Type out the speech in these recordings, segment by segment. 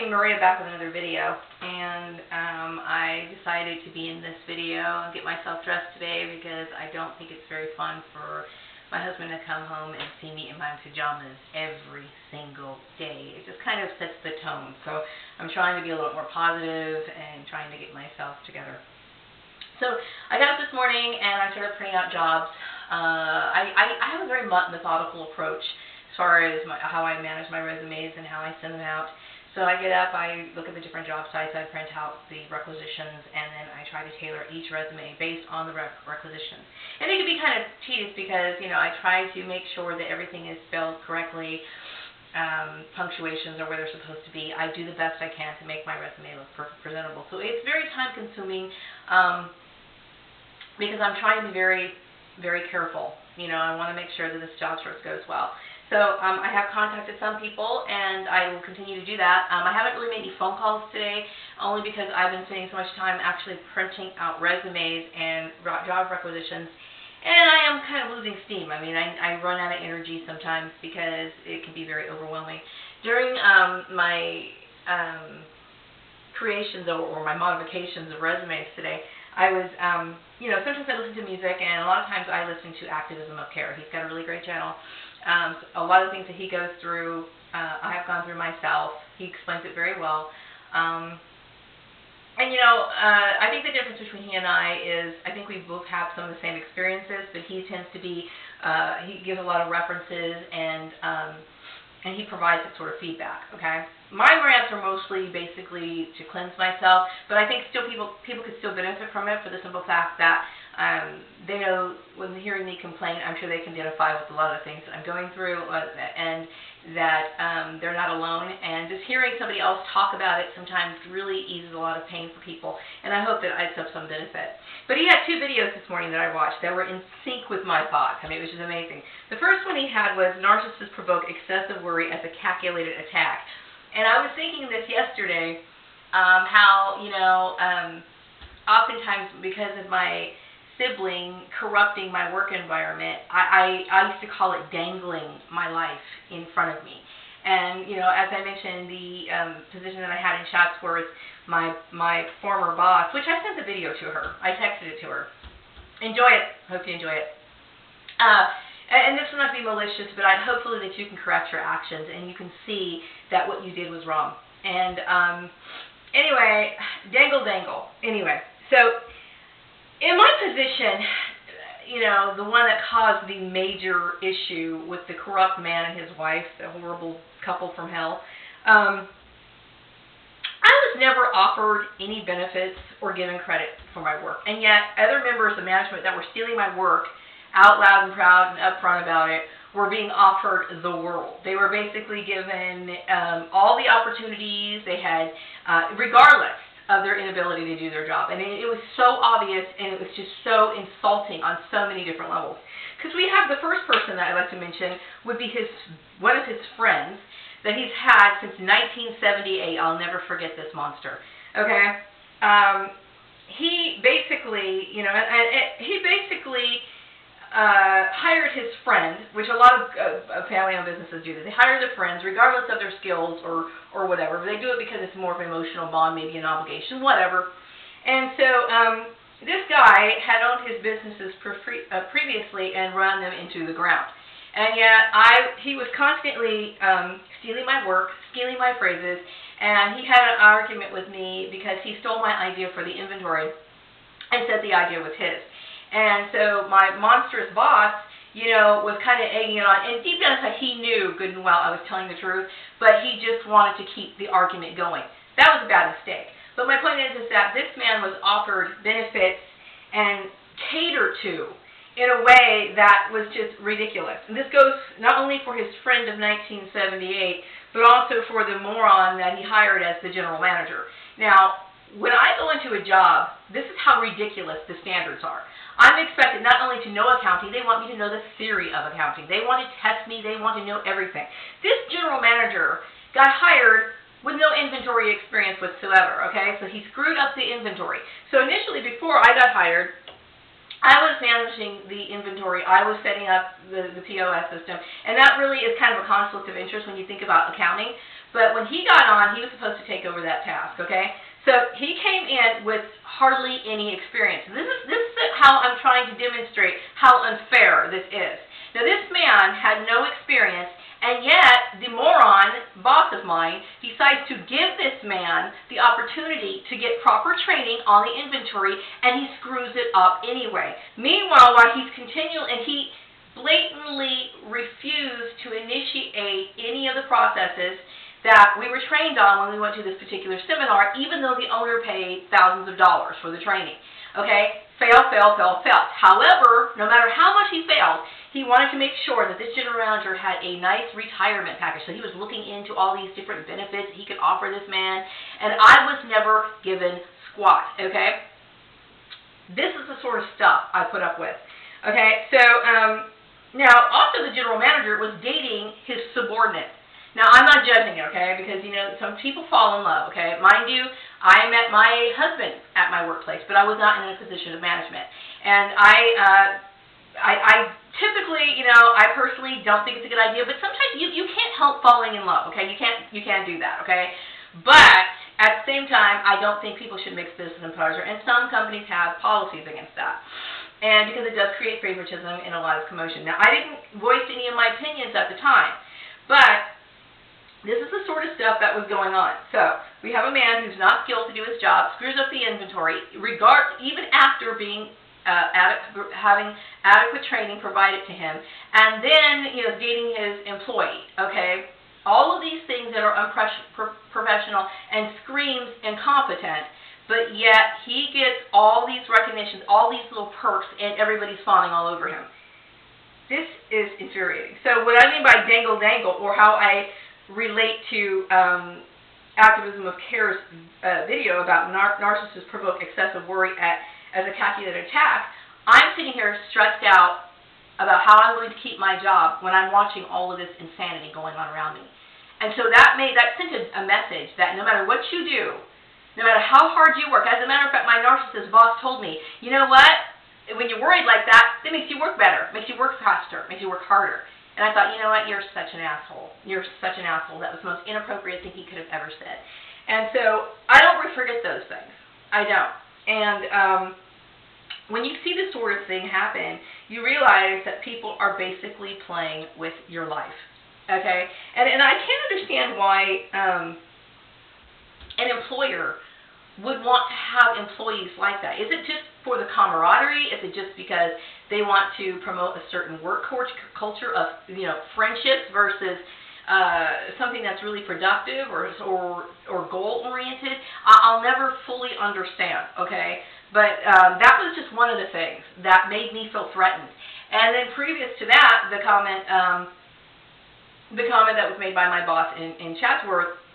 morning, Maria back with another video, and I decided to be in this video and get myself dressed today because I don't think it's very fun for my husband to come home and see me in my pajamas every single day. It just kind of sets the tone, so I'm trying to be a little more positive and trying to get myself together. So I got up this morning and I started printing out jobs. I have a very methodical approach as far as how I manage my resumes and how I send them out. So I get up, I look at the different job sites, I print out the requisitions, and then I try to tailor each resume based on the requisitions. And it can be kind of tedious because, you know, I try to make sure that everything is spelled correctly, punctuations are where they're supposed to be. I do the best I can to make my resume look presentable. So it's very time consuming because I'm trying to be very, very careful. You know, I want to make sure that this job search goes well. So I have contacted some people, and I will continue to do that. I haven't really made any phone calls today, only because I've been spending so much time actually printing out resumes and job requisitions, and I am kind of losing steam. I mean, I run out of energy sometimes because it can be very overwhelming. During my creations or my modifications of resumes today, I was, you know, sometimes I listen to music, and a lot of times I listen to Activism of Care. He's got a really great channel. A lot of things that he goes through, I have gone through myself. He explains it very well. And, you know, I think the difference between he and I is I think we both have some of the same experiences, but he tends to be, he gives a lot of references, and he provides that sort of feedback, okay? My rants are mostly basically to cleanse myself, but I think still people could still benefit from it for the simple fact that they know when hearing me complain, I'm sure they can identify with a lot of the things that I'm going through, and that they're not alone. And just hearing somebody else talk about it sometimes really eases a lot of pain for people, and I hope that it's of some benefit. But he had 2 videos this morning that I watched that were in sync with my thoughts. I mean, it was just amazing. The first one he had was Narcissists Provoke Excessive Worry as a Calculated Attack. And I was thinking this yesterday, how, you know, oftentimes because of my sibling corrupting my work environment, I used to call it dangling my life in front of me. And, you know, as I mentioned, the position that I had in Chatsworth, my former boss, which I sent the video to her. I texted it to her. Enjoy it. Hope you enjoy it. And this will not be malicious, but hopefully that you can correct your actions and you can see that what you did was wrong. And anyway, dangle. Anyway, so in my position, you know, the one that caused the major issue with the corrupt man and his wife, the horrible couple from hell, I was never offered any benefits or given credit for my work. And yet other members of management that were stealing my work out loud and proud and upfront about it were being offered the world. They were basically given all the opportunities they had, regardless of their inability to do their job. And it was so obvious, and it was just so insulting on so many different levels. Because we have the first person that I'd like to mention would be one of his friends that he's had since 1978. I'll never forget this monster. Okay? He basically, you know, hired his friend, which a lot of family-owned businesses do. They hire their friends regardless of their skills or whatever. They do it because it's more of an emotional bond, maybe an obligation, whatever. And so this guy had owned his businesses previously and run them into the ground. And yet he was constantly stealing my work, stealing my phrases, and he had an argument with me because he stole my idea for the inventory and said the idea was his. And so my monstrous boss, you know, was kind of egging it on. And deep down inside, he knew good and well I was telling the truth, but he just wanted to keep the argument going. That was a bad mistake. But my point is that this man was offered benefits and catered to in a way that was just ridiculous. And this goes not only for his friend of 1978, but also for the moron that he hired as the general manager. Now, when I go into a job, this is how ridiculous the standards are. I'm expected not only to know accounting, they want me to know the theory of accounting. They want to test me. They want to know everything. This general manager got hired with no inventory experience whatsoever, okay? So he screwed up the inventory. So initially, before I got hired, I was managing the inventory. I was setting up the POS system, and that really is kind of a conflict of interest when you think about accounting. But when he got on, he was supposed to take over that task, okay? So he came in with hardly any experience. This is how I'm trying to demonstrate how unfair this is. Now, this man had no experience, and yet the moron, boss of mine, decides to give this man the opportunity to get proper training on the inventory, and he screws it up anyway. Meanwhile, while he's continuing, and he blatantly refused to initiate any of the processes that we were trained on when we went to this particular seminar, even though the owner paid thousands of dollars for the training. Okay? Fail, fail, fail, fail. However, no matter how much he failed, he wanted to make sure that this general manager had a nice retirement package. So he was looking into all these different benefits he could offer this man, and I was never given squat. Okay? This is the sort of stuff I put up with. Okay? So, now, also the general manager was dating his subordinate. Now, I'm not judging it, okay, because, you know, some people fall in love, okay? Mind you, I met my husband at my workplace, but I was not in a position of management. And I typically, you know, I personally don't think it's a good idea, but sometimes you can't help falling in love, okay? You can't do that, okay? But at the same time, I don't think people should mix business and pleasure, and some companies have policies against that. And because it does create favoritism and a lot of commotion. Now, I didn't voice any of my opinions at the time, but this is the sort of stuff that was going on. So, we have a man who's not skilled to do his job, screws up the inventory, even after being having adequate training provided to him, and then, you know, dating his employee, okay? All of these things that are unprofessional and screams incompetent, but yet he gets all these recognitions, all these little perks, and everybody's fawning all over him. This is infuriating. So what I mean by dangle, or how I relate to Activism of Care's video about narcissists provoke excessive worry as a calculated attack, I'm sitting here stressed out about how I'm going to keep my job when I'm watching all of this insanity going on around me. And so that sent a message that no matter what you do, no matter how hard you work, as a matter of fact, my narcissist boss told me, you know what, when you're worried like that, it makes you work better, makes you work faster, makes you work harder. And I thought, you know what, you're such an asshole. You're such an asshole. That was the most inappropriate thing he could have ever said. And so I don't forget those things. I don't. And when you see this sort of thing happen, you realize that people are basically playing with your life. Okay? And I can't understand why an employer would want to have employees like that. Is it just for the camaraderie? Is it just because they want to promote a certain work culture of, you know, friendships versus something that's really productive or goal-oriented? I'll never fully understand, okay? But that was just one of the things that made me feel threatened. And then previous to that, the comment that was made by my boss in Chatsworth,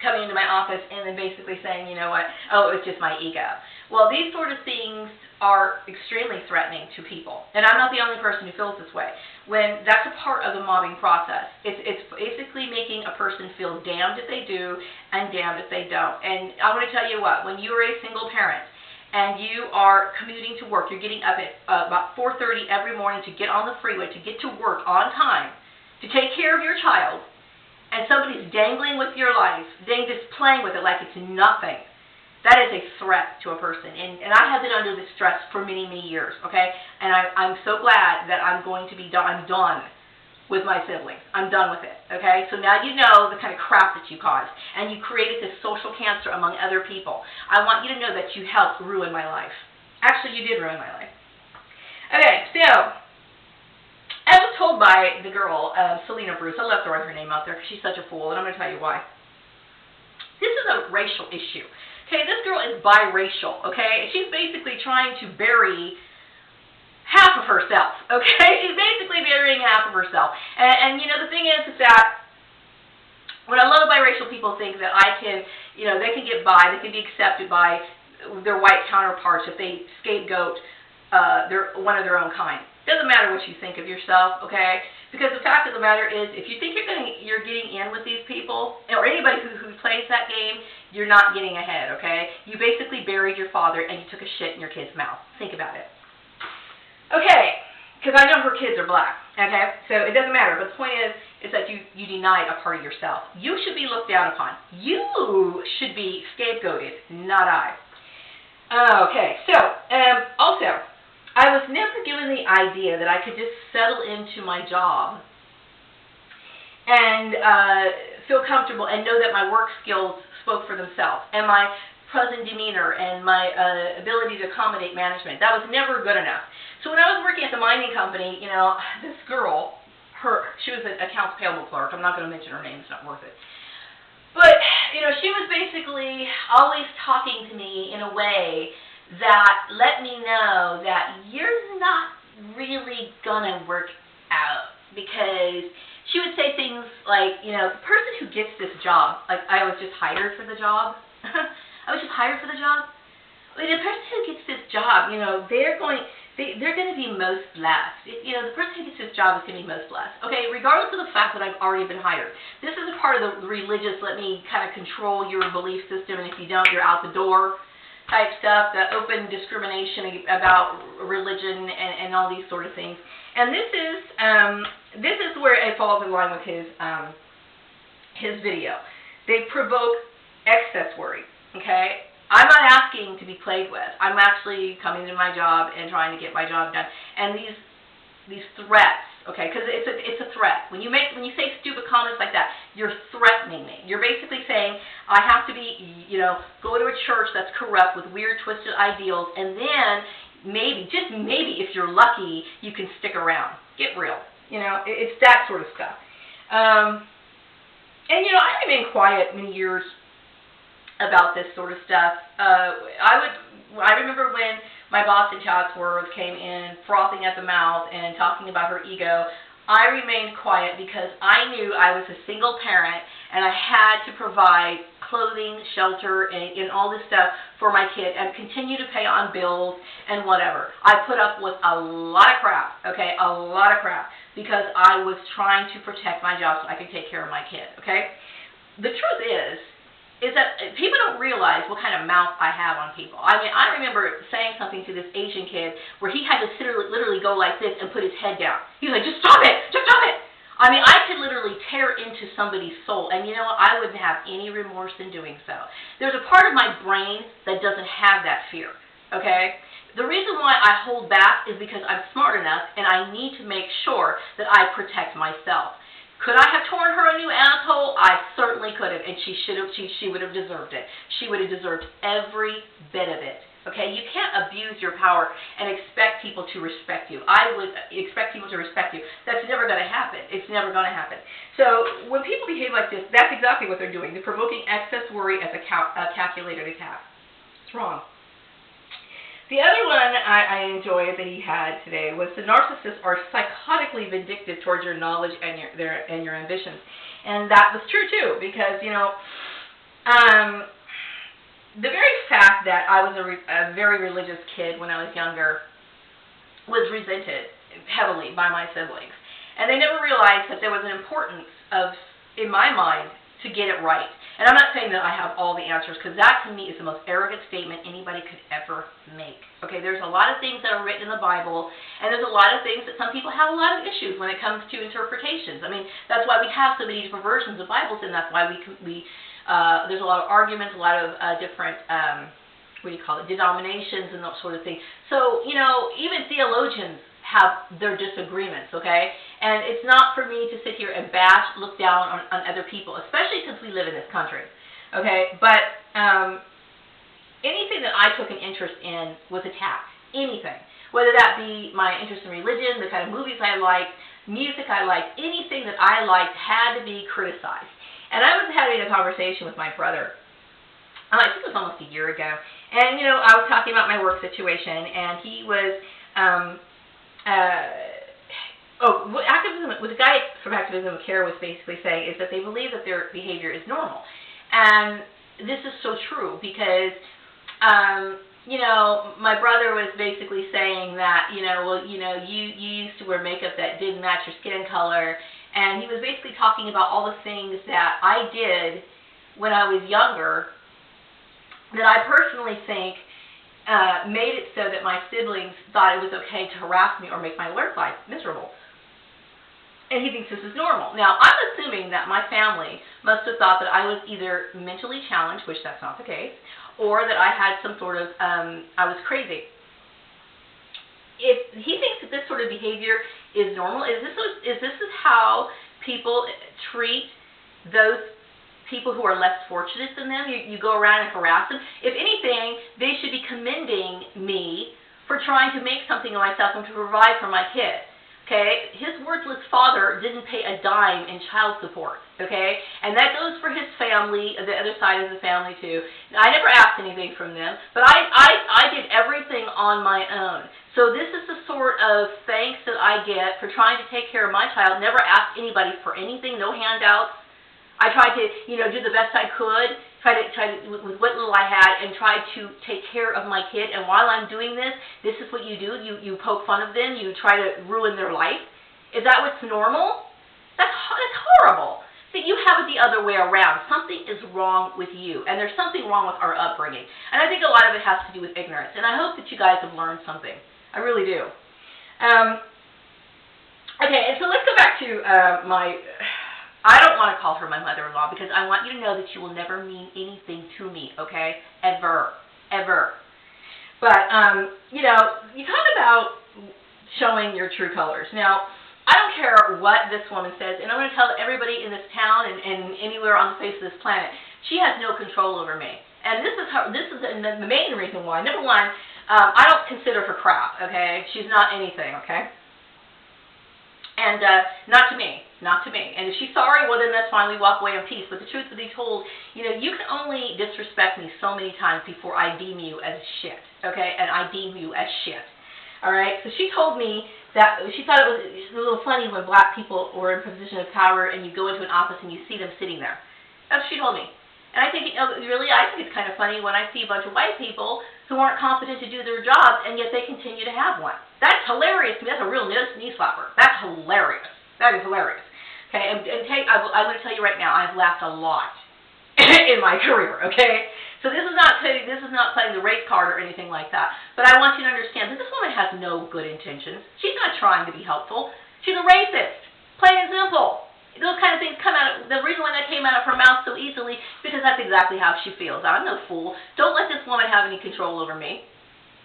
coming into my office and then basically saying, you know what, oh, it's just my ego. Well, these sort of things are extremely threatening to people. And I'm not the only person who feels this way. When that's a part of the mobbing process, it's basically making a person feel damned if they do and damned if they don't. And I want to tell you what, when you are a single parent and you are commuting to work, you're getting up at about 4:30 every morning to get on the freeway, to get to work on time, to take care of your child, and somebody's dangling with your life, just playing with it like it's nothing, that is a threat to a person. And I have been under this stress for many, many years, okay? And I'm so glad that I'm going to be done. I'm done with my siblings. I'm done with it, okay? So now you know the kind of crap that you caused, and you created this social cancer among other people. I want you to know that you helped ruin my life. Actually, you did ruin my life. Okay, so I was told by the girl, Selena Bruce, I love throwing her name out there because she's such a fool, and I'm going to tell you why. This is a racial issue. Okay, this girl is biracial, okay? She's basically trying to bury half of herself, okay? She's basically burying half of herself. And you know, the thing is that what I love biracial people think that I can, you know, they can get by, they can be accepted by their white counterparts if they scapegoat one of their own kind. Doesn't matter what you think of yourself, okay? Because the fact of the matter is, if you think you're getting in with these people, or anybody who plays that game, you're not getting ahead, okay? You basically buried your father and you took a shit in your kid's mouth. Think about it. Okay, because I know her kids are black, okay? So it doesn't matter. But the point is that you denied a part of yourself. You should be looked down upon. You should be scapegoated, not I. Okay, so also, I was never given the idea that I could just settle into my job and feel comfortable and know that my work skills spoke for themselves, and my pleasant demeanor and my ability to accommodate management. That was never good enough. So when I was working at the mining company, you know, this girl, she was an accounts payable clerk. I'm not going to mention her name. It's not worth it. But, you know, she was basically always talking to me in a way that let me know that you're not really going to work out, because she would say things like, you know, the person who gets this job, like I was just hired for the job. I was just hired for the job. I mean, the person who gets this job, you know, they're going to be most blessed. You know, the person who gets this job is going to be most blessed. Okay, regardless of the fact that I've already been hired. This is a part of the religious, let me kind of control your belief system, and if you don't, you're out the door type stuff, the open discrimination about religion and all these sort of things. And this is where it falls in line with his video. They provoke excess worry. Okay? I'm not asking to be played with. I'm actually coming to my job and trying to get my job done. And these threats, okay, because it's a threat. When you say stupid comments like that, you're threatening me. You're basically saying I have to be, you know, go to a church that's corrupt with weird, twisted ideals, and then maybe, just maybe, if you're lucky, you can stick around. Get real. You know, it's that sort of stuff. And you know, I remained quiet many years about this sort of stuff. I remember when my boss in Chatsworth came in frothing at the mouth and talking about her ego. I remained quiet because I knew I was a single parent and I had to provide clothing, shelter, and all this stuff for my kid and continue to pay on bills and whatever. I put up with a lot of crap, okay, a lot of crap, because I was trying to protect my job so I could take care of my kid, okay? The truth is that people don't realize what kind of mouth I have on people. I mean, I remember saying something to this Asian kid where he had to literally go like this and put his head down. He was like, just stop it, just stop it. I mean, I could literally tear into somebody's soul, and you know what? I wouldn't have any remorse in doing so. There's a part of my brain that doesn't have that fear, okay? The reason why I hold back is because I'm smart enough, and I need to make sure that I protect myself. Could I have torn her a new asshole? I certainly could have, and she would have deserved it. She would have deserved every bit of it. Okay, you can't abuse your power and expect people to respect you. I would expect people to respect you. That's never going to happen. It's never going to happen. So when people behave like this, that's exactly what they're doing. They're provoking excess worry as a calculated attack. It's wrong. The other one I enjoyed that he had today was the narcissists are psychotically vindictive towards your knowledge and your ambitions. And that was true too, because, you know, the very fact that I was a very religious kid when I was younger was resented heavily by my siblings. And they never realized that there was an importance in my mind, to get it right. And I'm not saying that I have all the answers, because that to me is the most arrogant statement anybody could ever make. Okay, there's a lot of things that are written in the Bible, and there's a lot of things that some people have a lot of issues when it comes to interpretations. I mean, that's why we have so many different versions of Bibles, and that's why there's a lot of arguments, a lot of different, denominations and that sort of thing. So, you know, even theologians have their disagreements, okay? And it's not for me to sit here and look down on other people, especially since we live in this country, okay? But anything that I took an interest in was attacked, anything. Whether that be my interest in religion, the kind of movies I liked, music I liked, anything that I liked had to be criticized. And I was having a conversation with my brother, I think it was almost a year ago, and, you know, I was talking about my work situation, and he was, what the guy from Activism of Care was basically saying is that they believe that their behavior is normal. And this is so true because, you know, my brother was basically saying that, you know, well, you know, you used to wear makeup that didn't match your skin color. And he was basically talking about all the things that I did when I was younger that I personally think made it so that my siblings thought it was okay to harass me or make my work life miserable. And he thinks this is normal. Now, I'm assuming that my family must have thought that I was either mentally challenged, which that's not the case, or that I had some sort of, I was crazy. If he thinks that this sort of behavior is normal, is this how people treat those people who are less fortunate than them? You go around and harass them. If anything, they should be commending me for trying to make something of myself and to provide for my kid. Okay? His worthless father didn't pay a dime in child support. Okay? And that goes for his family, the other side of the family too. I never asked anything from them, but I did everything on my own. So this is the sort of thanks that I get for trying to take care of my child. Never asked anybody for anything, no handouts. I tried to, do the best I could, try to with what little I had, and try to take care of my kid. And while I'm doing this, this is what you do. You poke fun of them. You try to ruin their life. Is that what's normal? That's horrible. See, you have it the other way around. Something is wrong with you, and there's something wrong with our upbringing. And I think a lot of it has to do with ignorance. And I hope that you guys have learned something. I really do. Okay, and so let's go back to I don't want to call her my mother-in-law because I want you to know that she will never mean anything to me, okay? Ever. Ever. But, you talk about showing your true colors. Now, I don't care what this woman says, and I'm going to tell everybody in this town and anywhere on the face of this planet, she has no control over me. And this is the main reason why. Number one, I don't consider her crap, okay? She's not anything, okay? And not to me. Not to me. And if she's sorry, well, then that's fine. We walk away in peace. But the truth be told, you can only disrespect me so many times before I deem you as shit, okay? And I deem you as shit, all right? So she told me that she thought it was a little funny when black people were in position of power and you go into an office and you see them sitting there. That's what she told me. And I think, really, I think it's kind of funny when I see a bunch of white people who aren't competent to do their jobs, and yet they continue to have one. That's hilarious to me. That's a real knee slapper. That's hilarious. That is hilarious. Okay, I'm going to tell you right now, I've laughed a lot in my career, okay? So this is not playing the race card or anything like that. But I want you to understand that this woman has no good intentions. She's not trying to be helpful. She's a racist. Plain and simple. Those kind of things come out. The reason why that came out of her mouth so easily is because that's exactly how she feels. I'm no fool. Don't let this woman have any control over me.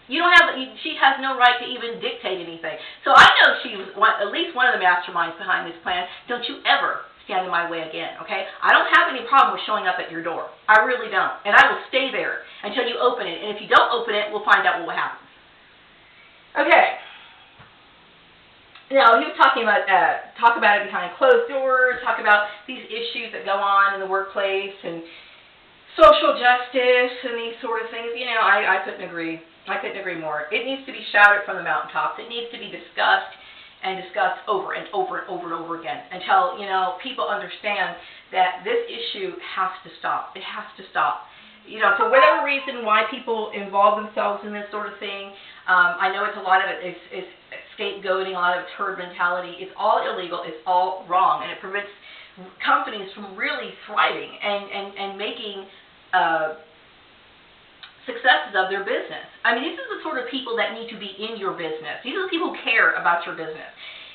She has no right to even dictate anything. So I know she was at least one of the masterminds behind this plan. Don't you ever stand in my way again, okay? I don't have any problem with showing up at your door. I really don't. And I will stay there until you open it. And if you don't open it, we'll find out what happens. Okay. Now, he was talking about, talk about it behind closed doors, talk about these issues that go on in the workplace and social justice and these sort of things. I couldn't agree. I couldn't agree more. It needs to be shouted from the mountaintops. It needs to be discussed and discussed over and over and over and over again until, people understand that this issue has to stop. It has to stop. For whatever reason why people involve themselves in this sort of thing, I know it's a lot of it is scapegoating, a lot of turd mentality. It's all illegal. It's all wrong. And it prevents companies from really thriving and making successes of their business. I mean, these are the sort of people that need to be in your business. These are the people who care about your business.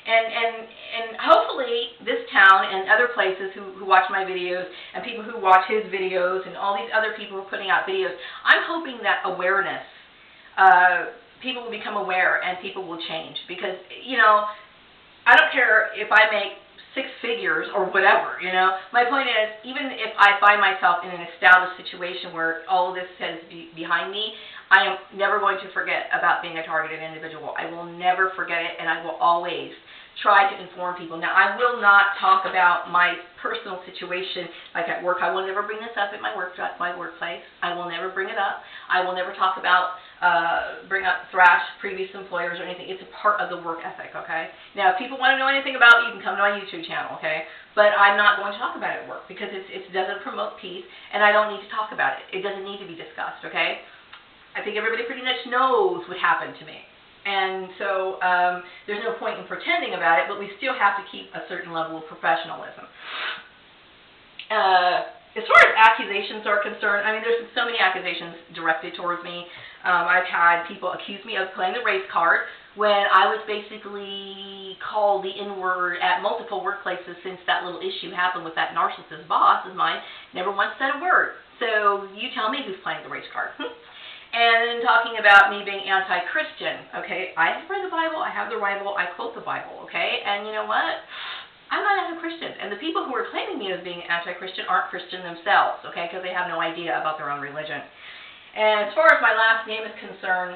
And hopefully this town and other places who watch my videos and people who watch his videos and all these other people who are putting out videos, I'm hoping that awareness, people will become aware and people will change. Because, I don't care if I make 6 figures or whatever, My point is, even if I find myself in an established situation where all of this is behind me, I am never going to forget about being a targeted individual. I will never forget it, and I will always try to inform people. Now, I will not talk about my personal situation, like at work. I will never bring this up at my workplace. I will never bring it up. I will never talk about, thrash previous employers or anything. It's a part of the work ethic, okay? Now, if people want to know anything about it, you can come to my YouTube channel, okay? But I'm not going to talk about it at work because it doesn't promote peace, and I don't need to talk about it. It doesn't need to be discussed, okay? I think everybody pretty much knows what happened to me. And so there's no point in pretending about it, but we still have to keep a certain level of professionalism. As far as accusations are concerned, I mean, there's so many accusations directed towards me. I've had people accuse me of playing the race card when I was basically called the N-word at multiple workplaces since that little issue happened with that narcissist boss of mine. Never once said a word. So you tell me who's playing the race card. And then talking about me being anti-Christian. Okay, I have read the Bible. I have the Bible. I quote the Bible. Okay, and you know what? I'm not anti-Christian. And the people who are claiming me as being anti-Christian aren't Christian themselves. Okay, because they have no idea about their own religion. And as far as my last name is concerned,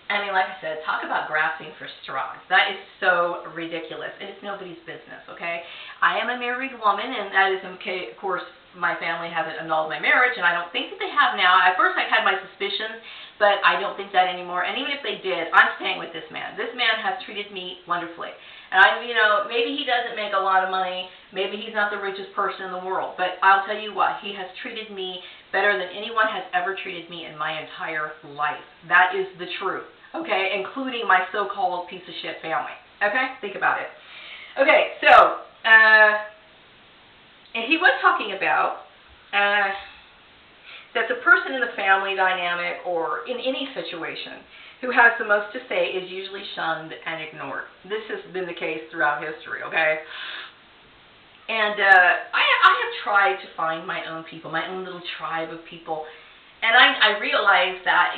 I mean, like I said, talk about grasping for straws. That is so ridiculous, and it's nobody's business, okay? I am a married woman, and that is, okay, of course, my family hasn't annulled my marriage, and I don't think that they have now. At first, I had my suspicions, but I don't think that anymore. And even if they did, I'm staying with this man. This man has treated me wonderfully. And maybe he doesn't make a lot of money. Maybe he's not the richest person in the world. But I'll tell you what, he has treated me better than anyone has ever treated me in my entire life. That is the truth. Okay, including my so-called piece of shit family. Okay, think about it. Okay, so, and he was talking about that the person in the family dynamic or in any situation who has the most to say is usually shunned and ignored. This has been the case throughout history, okay? And I have tried to find my own people, my own little tribe of people. And I realized that,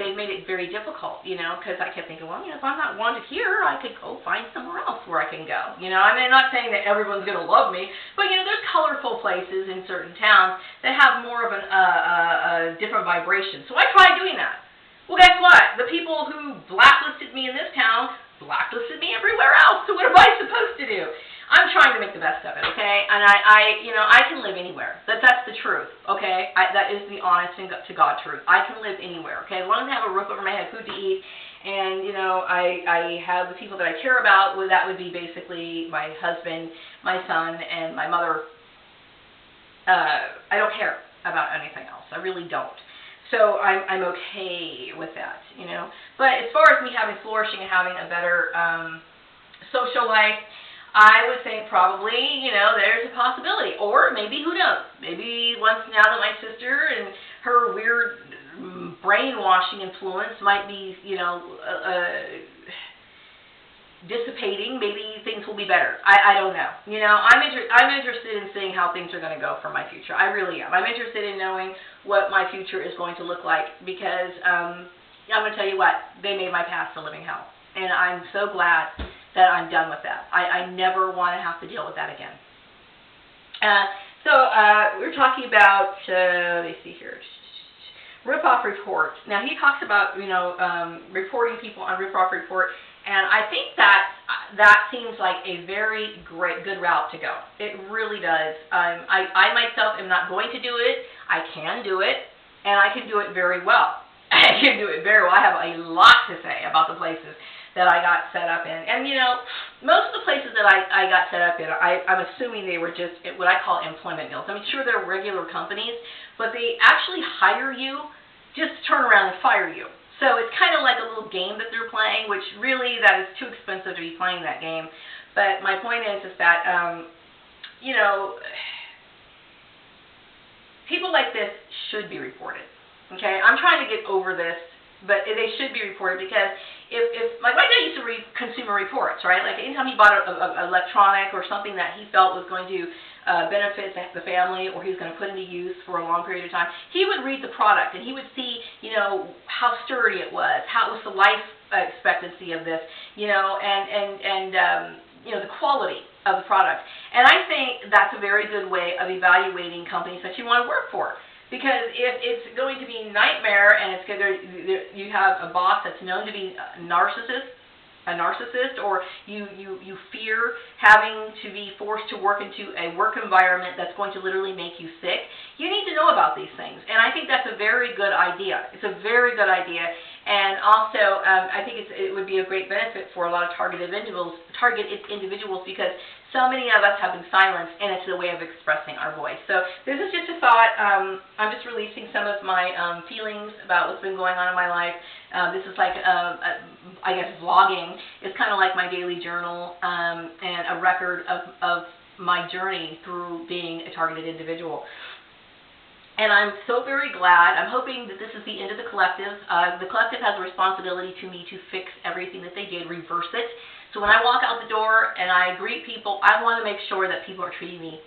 they've made it very difficult, because I kept thinking, well, if I'm not wanted here, I could go find somewhere else where I can go. I mean, I'm not saying that everyone's going to love me, but, there's colorful places in certain towns that have more of a different vibration. So I tried doing that. Well, guess what? The people who blacklisted me in this town blacklisted me everywhere else. So what am I supposed to do? I'm trying to make the best of it, okay? And I can live anywhere. That's the truth, okay? That is the honest and to God truth. I can live anywhere, okay? As long as I have a roof over my head, food to eat, and, I have the people that I care about, well, that would be basically my husband, my son, and my mother. I don't care about anything else. I really don't. So I'm okay with that, But as far as me having flourishing and having a better social life, I would think probably, there's a possibility. Or maybe, who knows, maybe once now that my sister and her weird brainwashing influence might be, dissipating, maybe things will be better. I don't know. I'm interested in seeing how things are going to go for my future. I really am. I'm interested in knowing what my future is going to look like because I'm going to tell you what, they made my past a living hell. And I'm so glad that I'm done with that. I never want to have to deal with that again. So we're talking about, let me see here, rip-off report. Now he talks about, reporting people on rip-off report, and I think that seems like a very good route to go. It really does. I myself am not going to do it. I can do it, and I can do it very well. I can do it very well. I have a lot to say about the places that I got set up in. And, most of the places that I got set up in, I'm assuming they were just what I call employment deals. I'm sure they're regular companies, but they actually hire you just to turn around and fire you. So it's kind of like a little game that they're playing, which really, that is too expensive to be playing that game. But my point is that, people like this should be reported. Okay, I'm trying to get over this, but they should be reported because if like my dad used to read Consumer Reports, right? Like anytime he bought an electronic or something that he felt was going to benefit the family or he was going to put into use for a long period of time, he would read the product and he would see, how sturdy it was, how it was the life expectancy of this, and the quality of the product. And I think that's a very good way of evaluating companies that you want to work for. Because if it's going to be a nightmare and you have a boss that's known to be a narcissist, or you fear having to be forced to work into a work environment that's going to literally make you sick, you need to know about these things. And I think that's a very good idea. It's a very good idea. And also, I think it would be a great benefit for a lot of targeted individuals because so many of us have been silenced, and it's a way of expressing our voice. So this is just a thought. I'm just releasing some of my feelings about what's been going on in my life. This is like, I guess, vlogging. It's kind of like my daily journal and a record of my journey through being a targeted individual. And I'm so very glad. I'm hoping that this is the end of the collective. The collective has a responsibility to me to fix everything that they did, reverse it. So when I walk out the door and I greet people, I want to make sure that people are treating me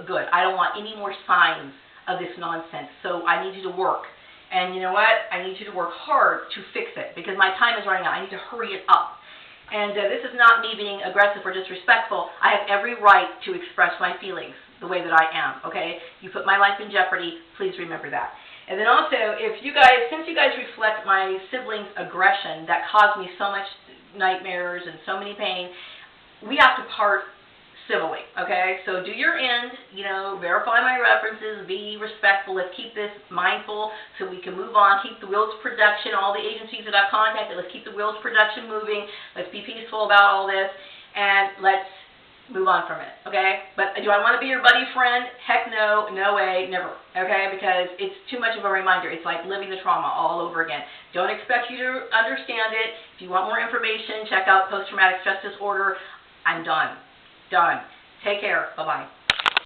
good. I don't want any more signs of this nonsense. So I need you to work. And you know what? I need you to work hard to fix it because my time is running out. I need to hurry it up. And this is not me being aggressive or disrespectful. I have every right to express my feelings the way that I am, okay? You put my life in jeopardy, please remember that. And then also, since you guys reflect my siblings' aggression that caused me so much nightmares and so many pain, we have to part civilly, okay? So do your end, verify my references, be respectful, let's keep this mindful so we can move on, keep the wheels of production, all the agencies that I've contacted, let's keep the wheels of production moving, let's be peaceful about all this, and let's move on from it, okay? But do I want to be your buddy friend? Heck no, no way, never, okay? Because it's too much of a reminder. It's like living the trauma all over again. Don't expect you to understand it. If you want more information, check out post-traumatic stress disorder. I'm done. Done. Take care. Bye-bye.